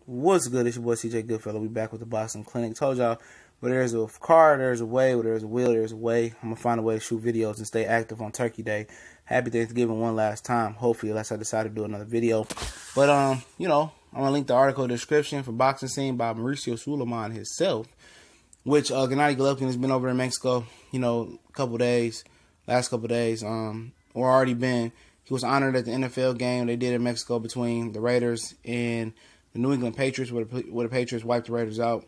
What's good? It's your boy CJ Goodfellow. We back with the Boxing Clinic. Told y'all, where there's a car, there's a way. Where there's a will, there's a way. I'm gonna find a way to shoot videos and stay active on Turkey Day. Happy Thanksgiving one last time. Hopefully, unless I decide to do another video. But I'm gonna link the article in the description for Boxing Scene by Mauricio Suleiman himself, which Gennady Golovkin has been over in Mexico. Last couple days, or already been. He was honored at the NFL game they did in Mexico between the Raiders and the New England Patriots, where the Patriots wiped the Raiders out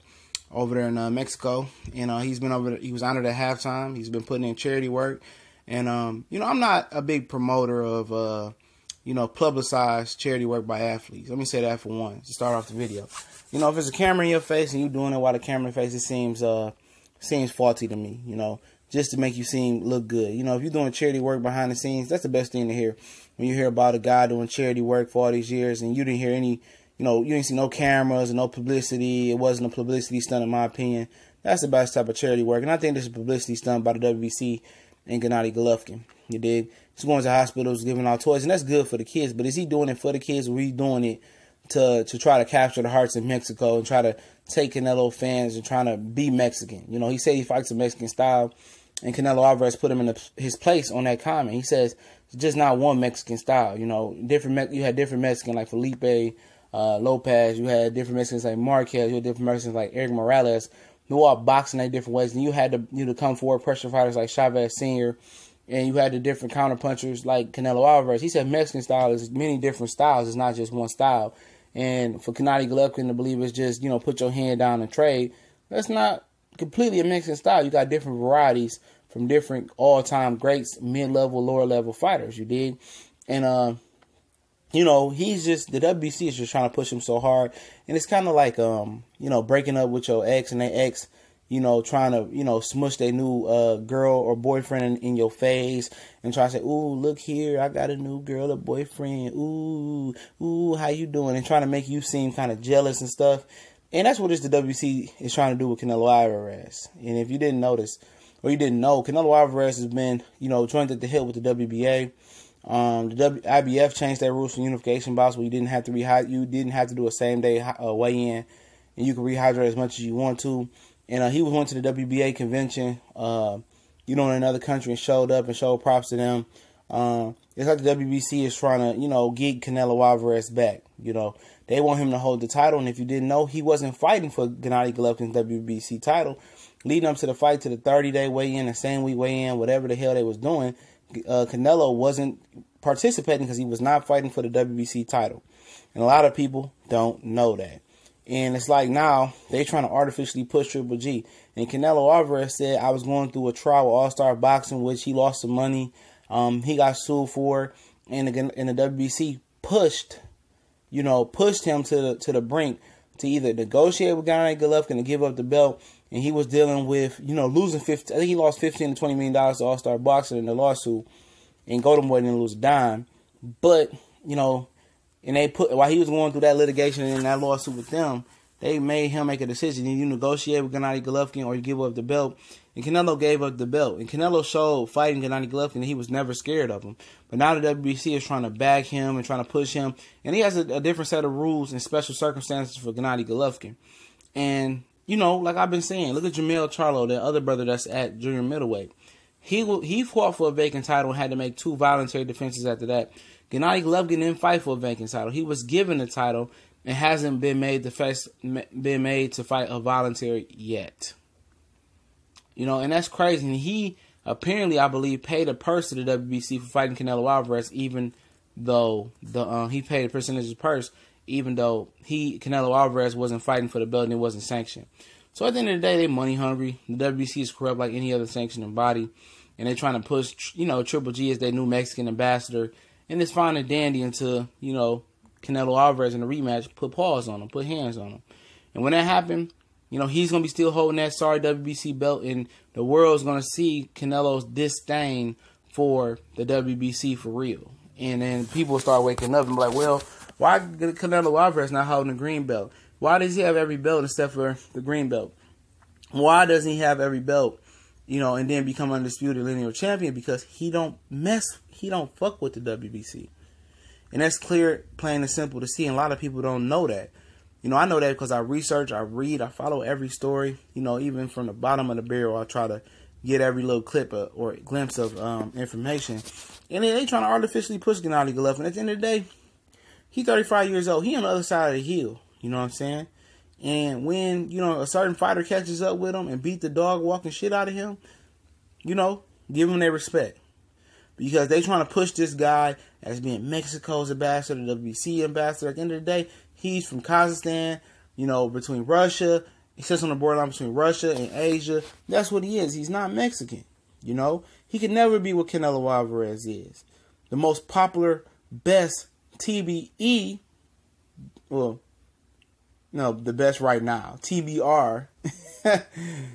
over there in Mexico. And he's been over. He was honored at halftime. He's been putting in charity work. And I'm not a big promoter of publicized charity work by athletes. Let me say that for one to start off the video. If there's a camera in your face and you doing it while the camera in your face, it seems faulty to me. Just to make you look good. If you're doing charity work behind the scenes, that's the best thing to hear. When you hear about a guy doing charity work for all these years and you didn't hear any, you didn't see no cameras and no publicity. It wasn't a publicity stunt, in my opinion. That's the best type of charity work. And I think this is a publicity stunt by the WBC and Gennady Golovkin. You dig? He's going to hospitals, giving out toys, and that's good for the kids. But is he doing it for the kids, or is he doing it to try to capture the hearts of Mexico and try to take Canelo fans and trying to be Mexican? He said he fights a Mexican style. And Canelo Alvarez put him in his place on that comment. He says it's just not one Mexican style. You had different Mexicans like Felipe Lopez. You had different Mexicans like Marquez. You had different Mexicans like Eric Morales. Who all boxing in different ways. And you had to come forward pressure fighters like Chavez Sr. And you had the different counter punchers like Canelo Alvarez. He said Mexican style is many different styles. It's not just one style. And for Gennady Golovkin to believe it's just put your hand down and trade, that's not completely a Mexican style. You got different varieties from different all-time greats, mid-level, lower-level fighters, you dig? And, he's just, the WBC is just trying to push him so hard. And it's kind of like, breaking up with your ex and their ex, trying to, smush their new girl or boyfriend in your face and try to say, ooh, look here, I got a new girl or boyfriend. Ooh, how you doing? And trying to make you seem kind of jealous and stuff. And that's what the WBC is trying to do with Canelo Alvarez. And if you didn't notice, or you didn't know, Canelo Alvarez has been, joined at the hip with the WBA. The IBF changed their rules for unification bouts where you didn't have to do a same day weigh-in, and you could rehydrate as much as you want to. And he went to the WBA convention, in another country and showed up and showed props to them. It's like the WBC is trying to, get Canelo Alvarez back. They want him to hold the title, and if you didn't know, he wasn't fighting for Gennady Golovkin's WBC title. Leading up to the fight, to the 30-day weigh-in, the same week weigh-in, whatever the hell they was doing, Canelo wasn't participating because he was not fighting for the WBC title. And a lot of people don't know that. And it's like now, they trying to artificially push Triple G. And Canelo Alvarez said, I was going through a trial with All-Star Boxing, which he lost some money. He got sued for, and the WBC pushed him to the brink to either negotiate with Gennady Golovkin to give up the belt. And he was dealing with, losing 15. I think he lost $15 to $20 million to All-Star Boxing in the lawsuit. And Golden Boy didn't lose a dime. But, and while he was going through that litigation and that lawsuit with them, they made him make a decision. You negotiate with Gennady Golovkin or you give up the belt. And Canelo gave up the belt. And Canelo showed fighting Gennady Golovkin that he was never scared of him. But now the WBC is trying to bag him and trying to push him. And he has a different set of rules and special circumstances for Gennady Golovkin. And like I've been saying, look at Jamel Charlo, the other brother that's at junior middleweight. He fought for a vacant title and had to make 2 voluntary defenses after that. Gennady Golovkin didn't fight for a vacant title. He was given the title and hasn't been made to fight a voluntary yet. And that's crazy. And he apparently, I believe, paid a purse to the WBC for fighting Canelo Alvarez, even though he paid a percentage of the purse. Even though Canelo Alvarez wasn't fighting for the belt and it wasn't sanctioned. So at the end of the day, they're money hungry. The WBC is corrupt like any other sanctioning body. And they're trying to push, Triple G as their new Mexican ambassador. And it's fine and dandy until, Canelo Alvarez in the rematch put paws on him, put hands on him. And when that happened, he's going to be still holding that sorry WBC belt. And the world's going to see Canelo's disdain for the WBC for real. And then people will start waking up and be like, well, why Canelo Alvarez not holding the green belt? Why does he have every belt except for the green belt? Why doesn't he have every belt, and then become undisputed lineal champion? Because he don't fuck with the WBC. And that's clear, plain and simple to see, and a lot of people don't know that. You know, I know that because I research, I read, I follow every story. You know, even from the bottom of the barrel, I try to get every little clip or glimpse of information. And then they trying to artificially push Gennady Golovkin. At the end of the day, he's 35 years old. He on the other side of the hill. You know what I'm saying? And when, you know, a certain fighter catches up with him and beat the dog walking shit out of him, you know, give him their respect. Because they trying to push this guy as being Mexico's ambassador, the WBC ambassador. At the end of the day, he's from Kazakhstan, you know, between Russia. He sits on the borderline between Russia and Asia. That's what he is. He's not Mexican, you know. He could never be what Canelo Alvarez is. The most popular, best TBE, well, no, the best right now, TBR,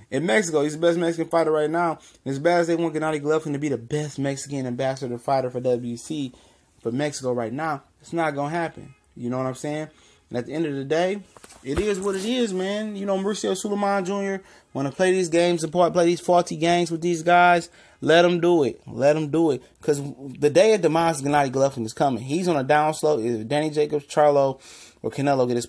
in Mexico. He's the best Mexican fighter right now. And as bad as they want Gennady Golovkin to be the best Mexican ambassador fighter for WBC for Mexico right now, it's not going to happen. You know what I'm saying? And at the end of the day, it is what it is, man. You know, Mauricio Suleiman Jr. want to play these games and play these faulty games with these guys. Let him do it. Let him do it. Because the day of demise of Gennady Golovkin is coming. He's on a downslope. Either Danny Jacobs, Charlo, or Canelo get his